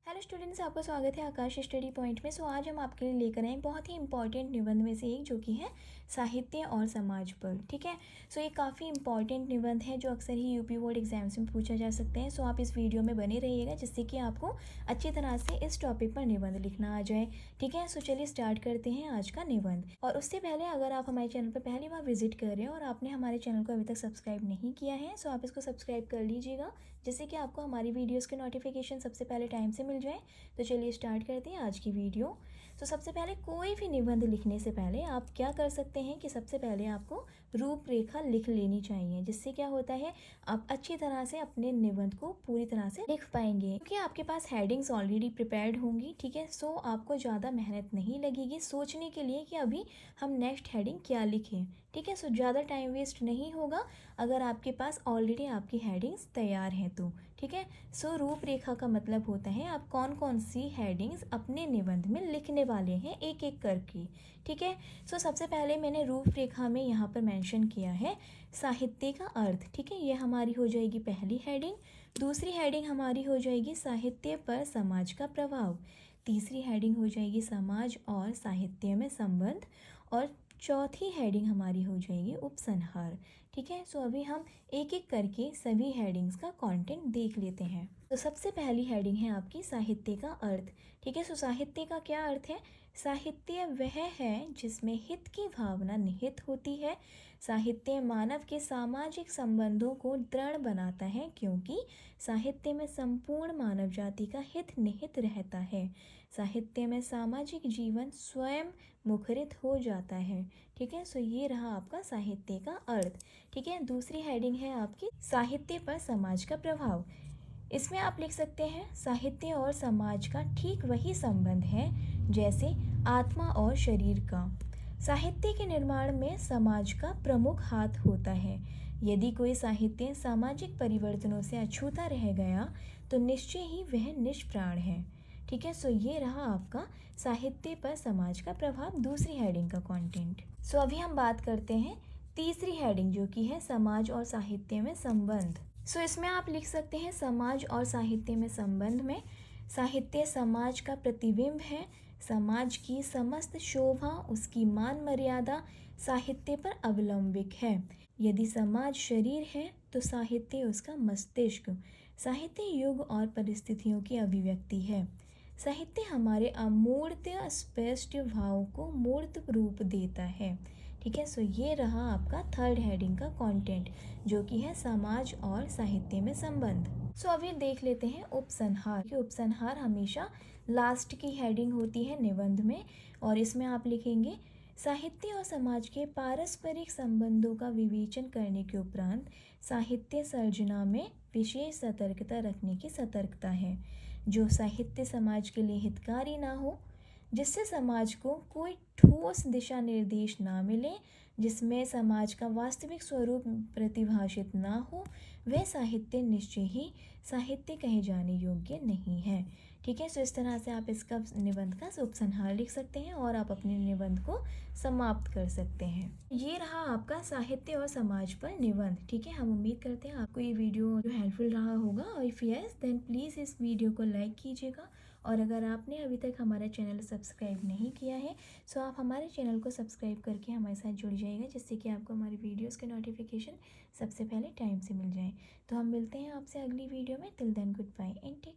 Hello students, आपका स्वागत है आकाश स्टडी पॉइंट में। आज हम आपके लिए लेकर आए बहुत ही इंपॉर्टेंट निबंध में से एक, जो कि है साहित्य और समाज पर। ठीक है। ये काफ़ी इंपॉर्टेंट निबंध है जो अक्सर ही यूपी बोर्ड एग्जाम्स में पूछा जा सकते हैं। आप इस वीडियो में बने रहिएगा जिससे कि आपको अच्छी तरह से इस टॉपिक पर निबंध लिखना आ जाए। ठीक है। चलिए स्टार्ट करते हैं आज का निबंध। और उससे पहले अगर आप हमारे चैनल पर पहली बार विजिट कर रहे हैं और आपने हमारे चैनल को अभी तक सब्सक्राइब नहीं किया है, आप इसको सब्सक्राइब कर लीजिएगा जिससे कि आपको हमारी वीडियोस के नोटिफिकेशन सबसे पहले टाइम से मिल जाए। चलिए स्टार्ट करते हैं आज की वीडियो। सबसे पहले कोई भी निबंध लिखने से पहले आप क्या कर सकते हैं कि सबसे पहले आपको रूपरेखा लिख लेनी चाहिए, जिससे क्या होता है आप अच्छी तरह से अपने निबंध को पूरी तरह से लिख पाएंगे, क्योंकि आपके पास हेडिंग्स ऑलरेडी प्रिपेयर्ड होंगी। ठीक है। आपको ज़्यादा मेहनत नहीं लगेगी सोचने के लिए कि अभी हम नेक्स्ट हेडिंग क्या लिखें। ठीक है। ज़्यादा टाइम वेस्ट नहीं होगा अगर आपके पास ऑलरेडी आपकी हेडिंग्स तैयार हैं तो। ठीक है। रूपरेखा का मतलब होता है आप कौन कौन सी हेडिंग्स अपने निबंध में लिखने वाले हैं एक एक करके। ठीक है। सबसे पहले मैंने रूपरेखा में यहाँ पर मेंशन किया है साहित्य का अर्थ। ठीक है। ये हमारी हो जाएगी पहली हेडिंग। दूसरी हेडिंग हमारी हो जाएगी साहित्य पर समाज का प्रभाव। तीसरी हेडिंग हो जाएगी समाज और साहित्य में संबंध। और चौथी हेडिंग हमारी हो जाएगी उपसंहार। ठीक है। अभी हम एक एक करके सभी हेडिंग्स का कंटेंट देख लेते हैं। सबसे पहली हेडिंग है आपकी साहित्य का अर्थ। ठीक है। साहित्य का क्या अर्थ है? साहित्य वह है जिसमें हित की भावना निहित होती है। साहित्य मानव के सामाजिक संबंधों को दृढ़ बनाता है, क्योंकि साहित्य में संपूर्ण मानव जाति का हित निहित रहता है। साहित्य में सामाजिक जीवन स्वयं मुखरित हो जाता है। ठीक है। ये रहा आपका साहित्य का अर्थ। ठीक है। दूसरी हेडिंग है आपकी साहित्य पर समाज का प्रभाव। इसमें आप लिख सकते हैं साहित्य और समाज का ठीक वही संबंध है जैसे आत्मा और शरीर का। साहित्य के निर्माण में समाज का प्रमुख हाथ होता है। यदि कोई साहित्य सामाजिक परिवर्तनों से अछूता रह गया तो निश्चय ही वह निष्प्राण है। ठीक है। ये रहा आपका साहित्य पर समाज का प्रभाव, दूसरी हेडिंग का कंटेंट। अभी हम बात करते हैं तीसरी हेडिंग, जो कि है समाज और साहित्य में संबंध। इसमें आप लिख सकते हैं समाज और साहित्य में संबंध में साहित्य समाज का प्रतिबिंब है। समाज की समस्त शोभा, उसकी मान मर्यादा साहित्य पर अवलंबित है। यदि समाज शरीर है तो साहित्य उसका मस्तिष्क। साहित्य युग और परिस्थितियों की अभिव्यक्ति है। साहित्य हमारे अमूर्त स्पष्ट भाव को मूर्त रूप देता है। ठीक है। ये रहा आपका थर्ड हेडिंग का कंटेंट, जो कि है समाज और साहित्य में संबंध। अभी देख लेते हैं उपसंहार। उपसंहार हमेशा लास्ट की हेडिंग होती है निबंध में, और इसमें आप लिखेंगे साहित्य और समाज के पारस्परिक संबंधों का विवेचन करने के उपरांत साहित्य सर्जना में विशेष सतर्कता रखने की सतर्कता है, जो साहित्य समाज के लिए हितकारी ना हो, जिससे समाज को कोई ठोस दिशा निर्देश ना मिले, जिसमें समाज का वास्तविक स्वरूप प्रतिभाषित ना हो, वह साहित्य निश्चय ही साहित्य कहे जाने योग्य नहीं है। ठीक है। इस तरह से आप इसका निबंध का उपसंहार लिख सकते हैं और आप अपने निबंध को समाप्त कर सकते हैं। ये रहा आपका साहित्य और समाज पर निबंध। ठीक है। हम उम्मीद करते हैं आपको ये वीडियो जो हेल्पफुल रहा होगा, और इफ़ यस देन प्लीज़ इस वीडियो को लाइक कीजिएगा। और अगर आपने अभी तक हमारा चैनल सब्सक्राइब नहीं किया है आप हमारे चैनल को सब्सक्राइब करके हमारे साथ जुड़ जाइएगा, जिससे कि आपको हमारी वीडियोस के नोटिफिकेशन सबसे पहले टाइम से मिल जाए। हम मिलते हैं आपसे अगली वीडियो में। Till then goodbye and take